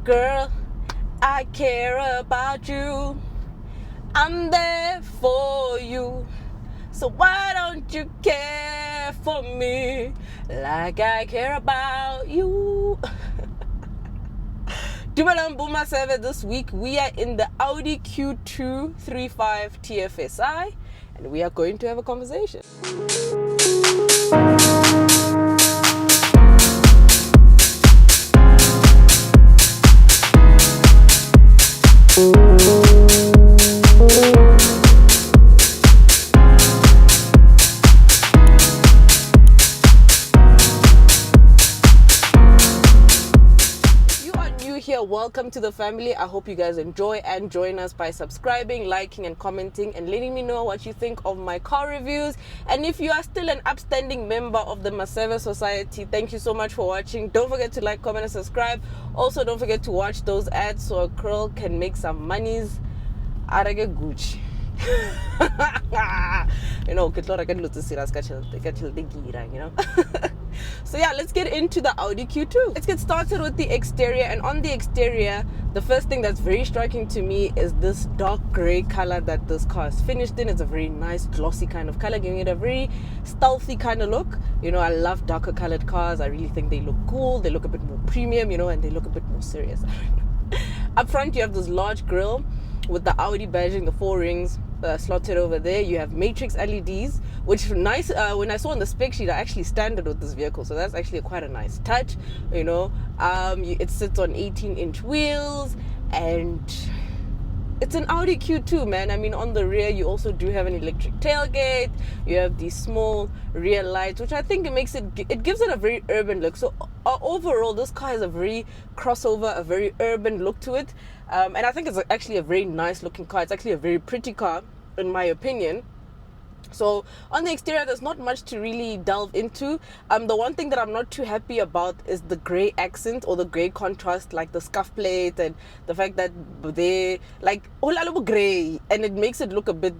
Girl, I care about you. I'm there for you. So why don't you care for me like I care about you? Dumalang Buma 7 this week. We are in the Audi Q2 35 TFSI and we are going to have a conversation. Welcome to the family. I hope you guys enjoy and join us by subscribing, liking and commenting and letting me know what you think of my car reviews. And if you are still an upstanding member of the Maseva Society, thank you so much for watching. Don't forget to like, comment and subscribe. Also, don't forget to watch those ads so a girl can make some monies. Arage Gucci. You know, So yeah, let's get into the Audi Q2. Let's get started with the exterior. And on the exterior, the first thing that's very striking to me is this dark grey color that this car is finished in. It's a very nice glossy kind of color, giving it a very stealthy kind of look. You know, I love darker colored cars. I really think they look cool. They look a bit more premium, you know, and they look a bit more serious. Up front, you have this large grille with the Audi badging, the 4 rings slotted over there. You have matrix LEDs, which nice. When I saw on the spec sheet, are actually standard with this vehicle, so that's actually quite a nice touch. You know, it sits on 18-inch wheels, and it's an Audi Q2, man. I mean, on the rear, you also do have an electric tailgate. You have these small rear lights, which I think it gives it a very urban look. So overall, this car has a very crossover, a very urban look to it. And I think it's actually a very nice looking car. It's actually a very pretty car, in my opinion. So on the exterior, there's not much to really delve into. The one thing that I'm not too happy about is the grey accent or the grey contrast, like the scuff plate and the fact that they like all grey, and it makes it look a bit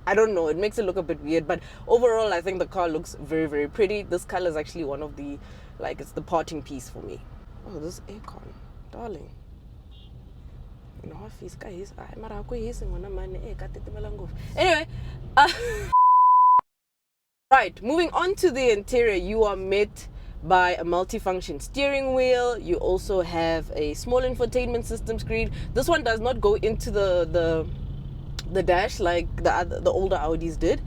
I don't know, it makes it look a bit weird. But overall, I think the car looks very, very pretty. This color is actually one of the, like, it's the parting piece for me. Oh, this aircon, darling. Anyway, right, moving on to the interior, you are met by a multi-function steering wheel. You also have a small infotainment system screen. This one does not go into the dash like the older Audis did.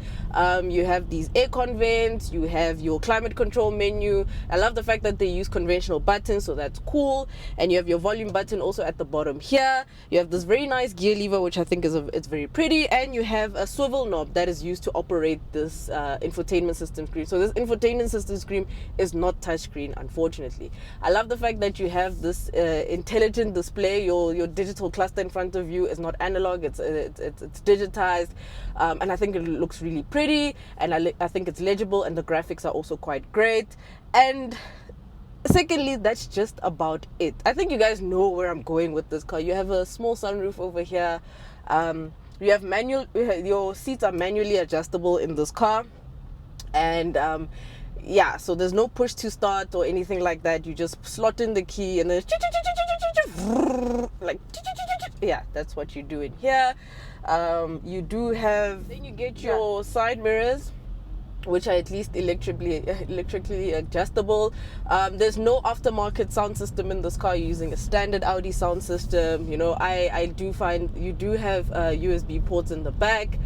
You have these aircon vents, you have your climate control menu. I love the fact that they use conventional buttons, so that's cool. And you have your volume button also at the bottom here. You have this very nice gear lever, which I think it's very pretty. And you have a swivel knob that is used to operate this infotainment system screen. So this infotainment system screen is not touchscreen, unfortunately. I love the fact that you have this intelligent display. Your digital cluster in front of you is not analog, it's digitized, and I think it looks really pretty, and I think it's legible, and the graphics are also quite great. And secondly, that's just about it. I think you guys know where I'm going with this car. You have a small sunroof over here. You have your seats are manually adjustable in this car, and yeah, so there's no push to start or anything like that. You just slot in the key and then like, yeah, that's what you do in here. You do have, then you get your side mirrors, which are at least electrically adjustable. There's no aftermarket sound system in this car. You're using a standard Audi sound system. You know, I do find you do have USB ports in the back.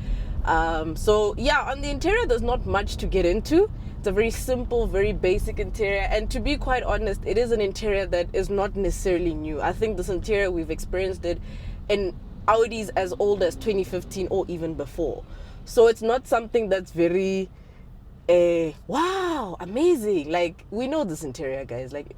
So yeah, on the interior, there's not much to get into. It's a very simple, very basic interior, and to be quite honest, it is an interior that is not necessarily new. I think this interior, we've experienced it in Audis as old as 2015 or even before. So it's not something that's very wow, amazing. Like, we know this interior, guys. Like,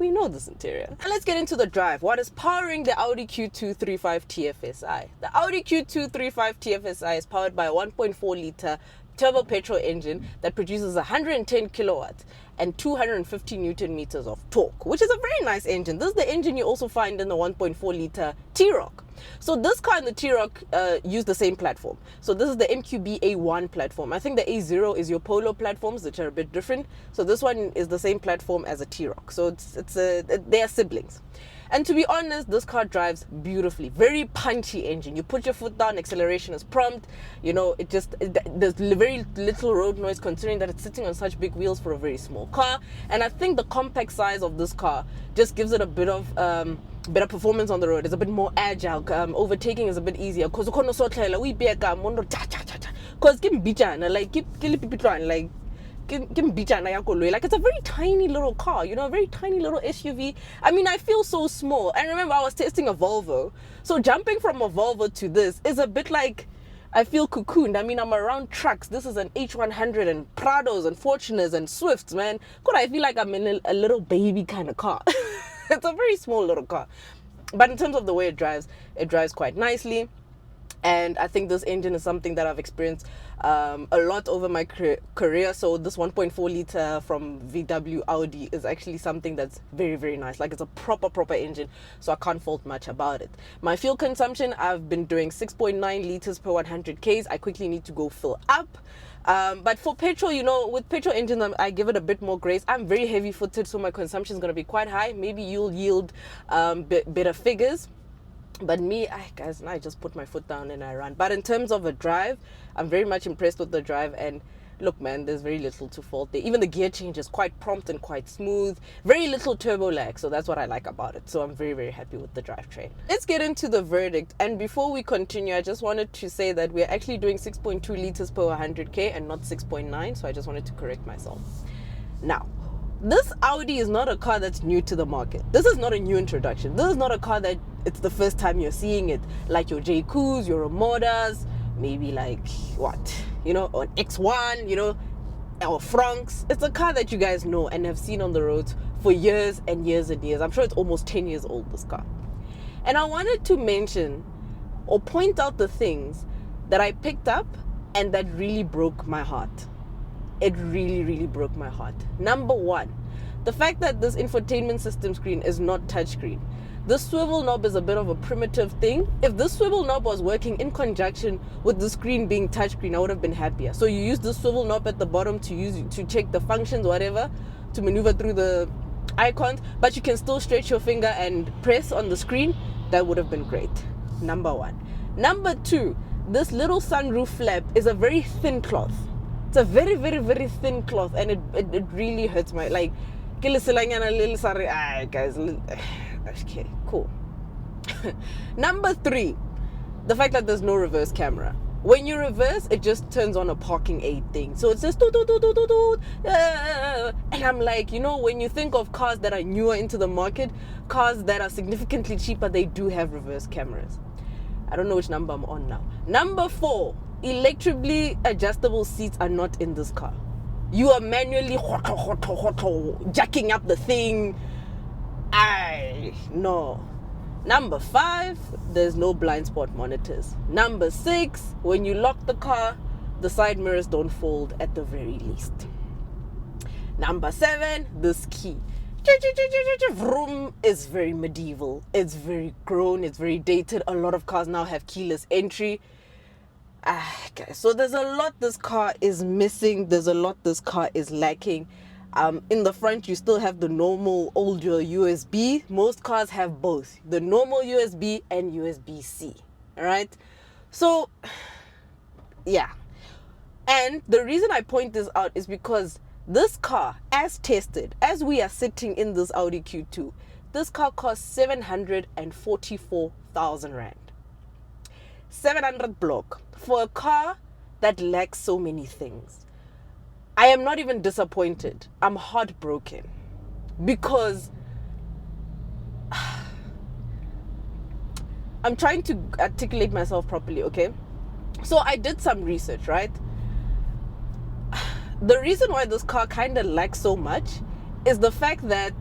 we know this interior. And let's get into the drive. What is powering the Audi Q2 35 TFSI? The Audi Q2 35 TFSI is powered by a 1.4 liter turbo petrol engine that produces 110 kilowatts and 250 newton meters of torque, which is a very nice engine. This is the engine you also find in the 1.4 liter T-Roc. So this car and the T-Roc use the same platform. So this is the MQB A1 platform. I think the A0 is your Polo platforms, which are a bit different. So this one is the same platform as a T-Roc. So they are siblings. And to be honest, this car drives beautifully. Very punchy engine. You put your foot down, acceleration is prompt. You know, there's very little road noise considering that it's sitting on such big wheels for a very small car. And I think the compact size of this car just gives it a bit of better performance on the road. It's a bit more agile. Overtaking is a bit easier. Because like it's a very tiny little car, you know, a very tiny little SUV. I mean, I feel so small. And remember, I was testing a Volvo. So jumping from a Volvo to this is a bit like, I feel cocooned. I mean, I'm around trucks. This is an H100 and Prados and Fortuners and Swifts, man. God, I feel like I'm in a little baby kind of car. It's a very small little car. But in terms of the way it drives quite nicely. And I think this engine is something that I've experienced a lot over my career. So this 1.4 liter from VW Audi is actually something that's very, very nice. Like, it's a proper engine, so I can't fault much about it. My fuel consumption, I've been doing 6.9 liters per 100 Ks. I quickly need to go fill up. But for petrol, you know, with petrol engine, I give it a bit more grace. I'm very heavy footed, so my consumption is going to be quite high. Maybe you'll yield better figures. But me, guys, I just put my foot down and I run. But in terms of a drive, I'm very much impressed with the drive. And look, man, there's very little to fault there. Even the gear change is quite prompt and quite smooth. Very little turbo lag. So that's what I like about it. So I'm very, very happy with the drivetrain. Let's get into the verdict. And before we continue, I just wanted to say that we're actually doing 6.2 liters per 100K and not 6.9. So I just wanted to correct myself. Now, this Audi is not a car that's new to the market. This is not a new introduction. This is not a car that it's the first time you're seeing it. Like your JQs, your Ramodas, maybe like what? You know, an X1, you know, or Franks. It's a car that you guys know and have seen on the roads for years and years and years. I'm sure it's almost 10 years old, this car. And I wanted to mention or point out the things that I picked up and that really broke my heart. It really, really broke my heart. Number one, the fact that this infotainment system screen is not touchscreen. This swivel knob is a bit of a primitive thing. If this swivel knob was working in conjunction with the screen being touchscreen, I would have been happier. So you use the swivel knob at the bottom to check the functions, whatever, to maneuver through the icons, but you can still stretch your finger and press on the screen. That would have been great. Number one. Number two, this little sunroof flap is a very thin cloth. It's a very, very, very thin cloth, and it really hurts my, like, guys, okay, cool. Number three, the fact that there's no reverse camera. When you reverse, it just turns on a parking aid thing. So it says, doot, doot, doot, doot, doot, doot, and I'm like, you know, when you think of cars that are newer into the market, cars that are significantly cheaper, they do have reverse cameras. I don't know which number I'm on now. Number four, electrically adjustable seats are not in this car. You are manually jacking up the thing. No. Number five, there's no blind spot monitors. Number six, when you lock the car, the side mirrors don't fold at the very least. Number seven, this key. Vroom is very medieval. It's very grown. It's very dated. A lot of cars now have keyless entry. Guys, so there's a lot this car is missing. There's a lot this car is lacking. In the front, you still have the normal older USB. Most cars have both, the normal USB and USB-C. All right. So, yeah. And the reason I point this out is because this car, as tested, as we are sitting in this Audi Q2, this car costs 744,000 Rand. 700 block for a car that lacks so many things. I am not even disappointed. I'm heartbroken because I'm trying to articulate myself properly, okay? So I did some research, right? The reason why this car kind of lacks so much is the fact that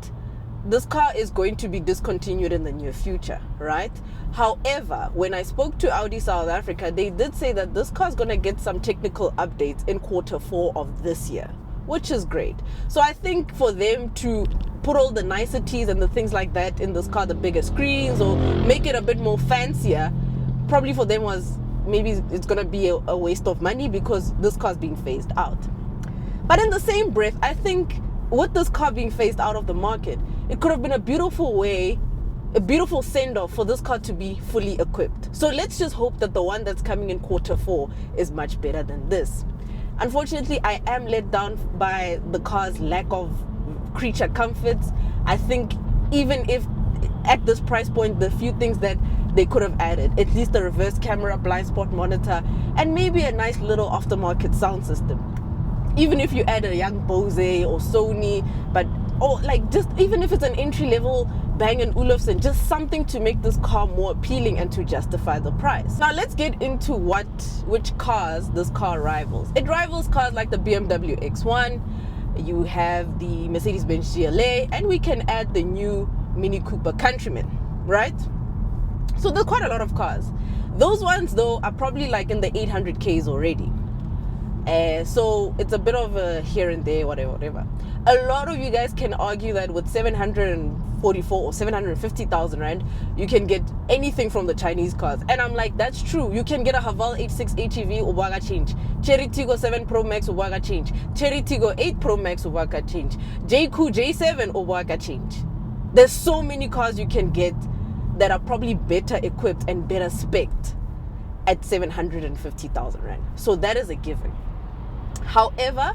this car is going to be discontinued in the near future, right? However, when I spoke to Audi South Africa, they did say that this car is going to get some technical updates in Q4 of this year, which is great. So I think for them to put all the niceties and the things like that in this car, the bigger screens, or make it a bit more fancier, probably for them was, maybe it's going to be a waste of money because this car is being phased out. But in the same breath, I think with this car being phased out of the market, it could have been a beautiful way, a beautiful send-off for this car to be fully equipped. So let's just hope that the one that's coming in Q4 is much better than this. Unfortunately, I am let down by the car's lack of creature comforts. I think even if at this price point, the few things that they could have added, at least the reverse camera, blind spot monitor, and maybe a nice little aftermarket sound system. Even if you add a young Bose or Sony, but or like just even if it's an entry-level Bang & Olufsen, just something to make this car more appealing and to justify the price. Now let's get into which cars this car rivals. It rivals cars like the BMW X1, you have the Mercedes-Benz GLA, and we can add the new Mini Cooper Countryman, right? So there's quite a lot of cars. Those ones though are probably like in the 800Ks already. So it's a bit of a here and there, whatever. A lot of you guys can argue that with 744 or 750,000 rand, you can get anything from the Chinese cars. And I'm like, that's true. You can get a Haval 86 HEV, Ubaga change. Cherry Tiggo 7 Pro Max, Ubaga change. Cherry Tiggo 8 Pro Max, Ubaga change. JQ J7, Ubaga change. There's so many cars you can get that are probably better equipped and better spec'd at 750,000 rand. So that is a given. However,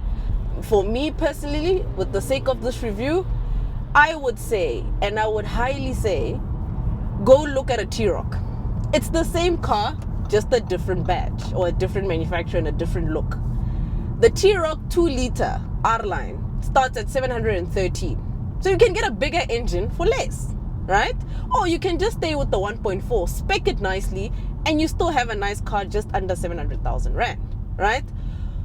for me personally, with the sake of this review, I would say, and I would highly say, go look at a T-Roc. It's the same car, just a different badge or a different manufacturer and a different look. The T-Roc 2-liter R-Line starts at 713. So you can get a bigger engine for less, right? Or you can just stay with the 1.4, spec it nicely, and you still have a nice car just under 700,000 rand, right?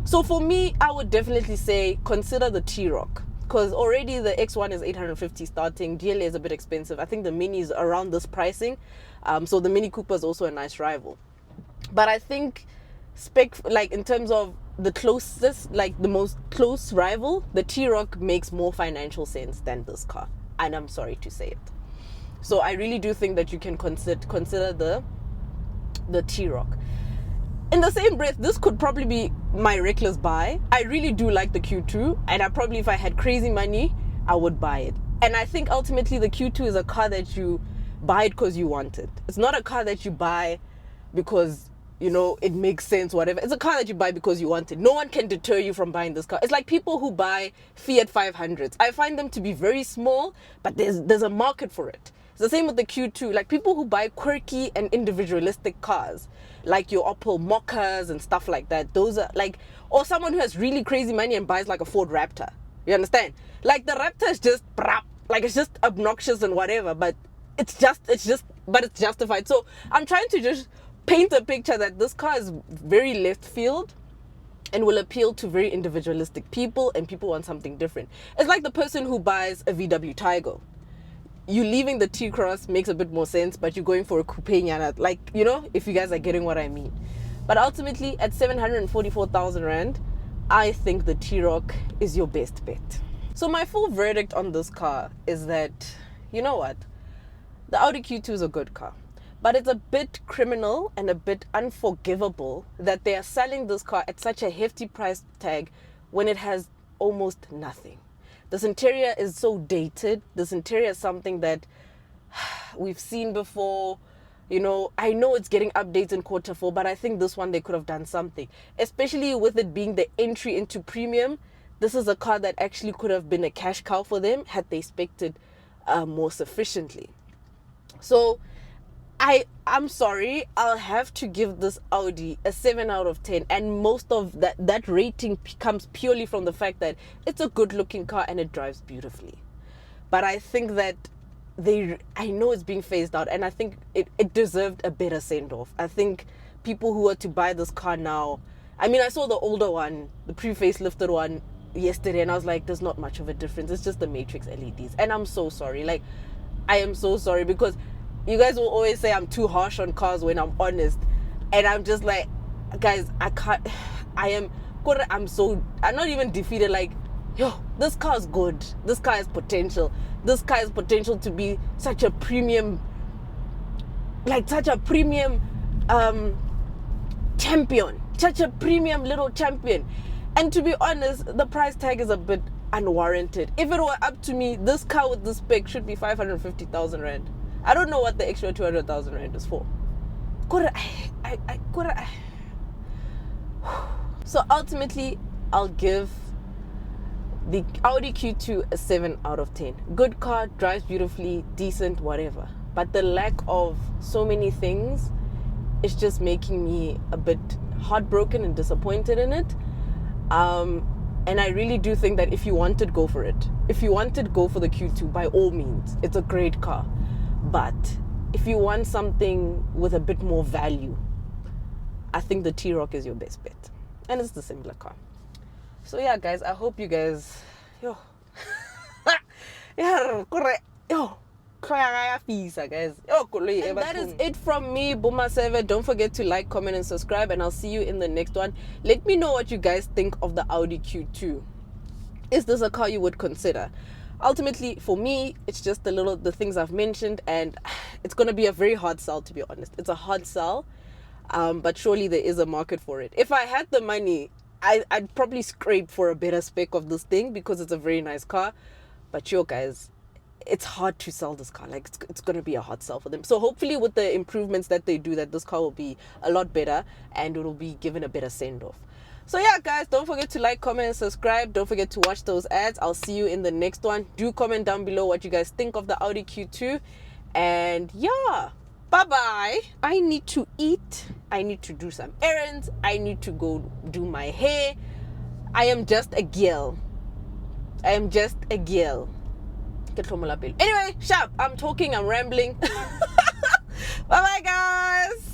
So for me, I would definitely say consider the T-Roc, because already the X1 is 850 starting. GLA is a bit expensive. I think the Mini is around this pricing. So the Mini Cooper is also a nice rival. But I think like in terms of the closest, like the most close rival, the T-Roc makes more financial sense than this car. And I'm sorry to say it. So I really do think that you can consider the T-Roc. In the same breath, this could probably be my reckless buy. I really do like the Q2, and I probably, if I had crazy money, I would buy it. And I think ultimately the Q2 is a car that you buy it because you want it. It's not a car that you buy because, you know, it makes sense, whatever. It's a car that you buy because you want it. No one can deter you from buying this car. It's like people who buy Fiat 500s. I find them to be very small, but there's a market for it. It's the same with the Q2. Like people who buy quirky and individualistic cars, like your Opel Moccas and stuff like that. Those are like, or someone who has really crazy money and buys like a Ford Raptor. You understand? Like the Raptor is just like it's just obnoxious and whatever, but it's justified. So I'm trying to just paint a picture that this car is very left field and will appeal to very individualistic people, and people want something different. It's like the person who buys a VW Tiggo. You leaving the T-Cross makes a bit more sense, but you're going for a coupe nyana. Like, you know, if you guys are getting what I mean. But ultimately, at 744,000 rand, I think the T-Roc is your best bet. So my full verdict on this car is that, you know what? The Audi Q2 is a good car. But it's a bit criminal and a bit unforgivable that they are selling this car at such a hefty price tag when it has almost nothing. This interior is so dated. This interior is something that we've seen before. You know, I know it's getting updates in Q4, but I think this one they could have done something. Especially with it being the entry into premium. This is a car that actually could have been a cash cow for them had they spec'd it more sufficiently. So I'm sorry, I'll have to give this Audi a 7 out of 10, and most of that rating comes purely from the fact that it's a good looking car and it drives beautifully. But I think that I know it's being phased out, and I think it deserved a better send off. I think people who are to buy this car now, I mean, I saw the older one, the pre-facelifted one, yesterday and I was like, there's not much of a difference. It's just the matrix LEDs. And I'm so sorry. Like, I am so sorry, because you guys will always say I'm too harsh on cars when I'm honest. And I'm just like, guys, I can't. I'm not even defeated. Like, yo, this car is good. This car has potential. This car has potential to be such a premium, champion, such a premium little champion. And to be honest, the price tag is a bit unwarranted. If it were up to me, this car with this spec should be 550,000 rand. I don't know what the extra 200,000 rand is for. So ultimately, I'll give the Audi Q2 a 7 out of 10. Good car, drives beautifully, decent, whatever. But the lack of so many things is just making me a bit heartbroken and disappointed in it. And I really do think that if you wanted, go for it. If you wanted, go for the Q2, by all means. It's a great car. But if you want something with a bit more value, I think the T-Roc is your best bet. And it's the similar car. So yeah, guys, I hope you guys, guys. And that is it from me, Buma Server. Don't forget to like, comment, and subscribe, and I'll see you in the next one. Let me know what you guys think of the Audi Q2. Is this a car you would consider? Ultimately, for me, it's just the things I've mentioned, and it's going to be a very hard sell, to be honest. It's a hard sell, but surely there is a market for it. If I had the money, I'd probably scrape for a better spec of this thing, because it's a very nice car. But yo, guys, it's hard to sell this car. Like, it's going to be a hard sell for them. So hopefully with the improvements that they do, that this car will be a lot better and it will be given a better send-off. So yeah, guys, don't forget to like, comment, and subscribe. Don't forget to watch those ads. I'll see you in the next one. Do comment down below what you guys think of the Audi Q2. And yeah, bye-bye. I need to eat. I need to do some errands. I need to go do my hair. I am just a girl. I am just a girl. Anyway, sharp. I'm talking. I'm rambling. Bye-bye, guys.